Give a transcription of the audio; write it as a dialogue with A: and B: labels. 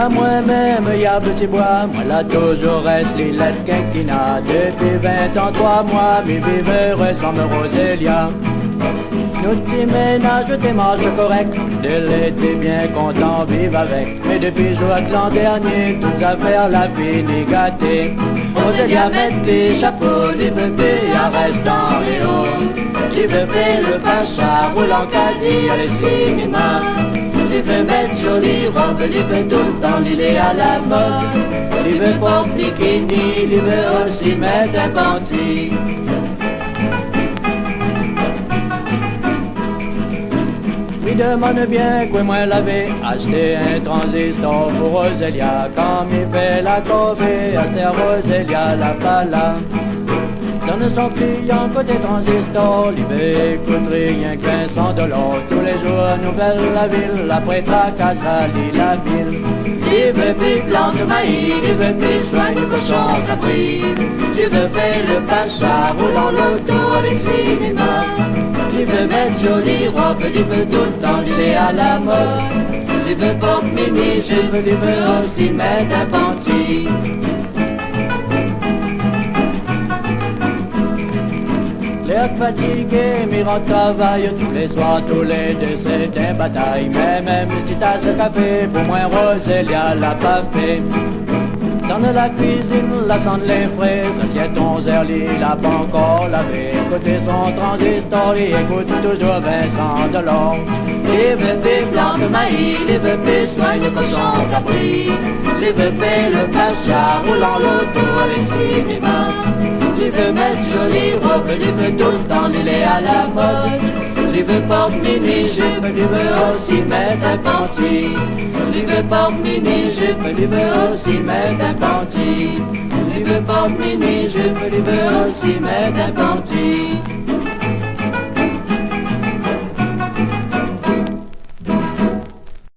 A: à moi-même, y'a petit bois, moi là toujours reste les lettres quinquina. Depuis 20 ans, 3 mois, mes viveurs ressemblent Rosélia. Nos petits ménages, tes marches corrects, de l'été bien content, vive avec. Mais depuis juin l'an dernier, toutes affaires la fini gâtée. Rosélia met des chapeaux, les bébés, reste dans les hauts. Les bébés, le pacha, roule en caddie, à les cinémas. Il veut mettre jolie robe, il veut tout le temps, il est à la mode. Il veut porter bikini, il veut aussi mettre un panty. Il demande bien que moi l'avais acheté un transistor pour Rosélia. Quand il fait la corvée, à terre Rosélia la pala. Donne son client côté transistor, l'IB coûte rien que 100 $. Tous les jours, nouvelle la ville, après tracasse à la ville. L'IB plante maïs, l'IB soigne cochon capri. L'IB fait le pacha, roule dans l'auto, les cinémas. L'IB met jolie robe, l'IB tout le temps, il est à la mode. L'IB porte mini-jupe, l'IB aussi mettre un panty. L'air fatigué, mais on travaille tous les soirs, tous les deux, c'est une bataille. Mais même si t'as ce café, pour moi Rosélia l'a pas fait. Dans la cuisine, la sonde les fraises, assiette 11 heures, il a pas encore lavé. Côté son transistor, il écoute toujours 20 $. Les bébés blancs de maïs, les bébés soignent le cochon capri. Les bébés le pacha, roulant l'auto, les cinémas. Il veut mettre jolie robe, il veut tout le temps, il est à la mode. Il veut porte mini-jupe, il veut aussi mettre un panty. Il veut porte mini-jupe, il veut aussi mettre un panty. Il veut porte mini-jupe, il veut aussi mettre un panty.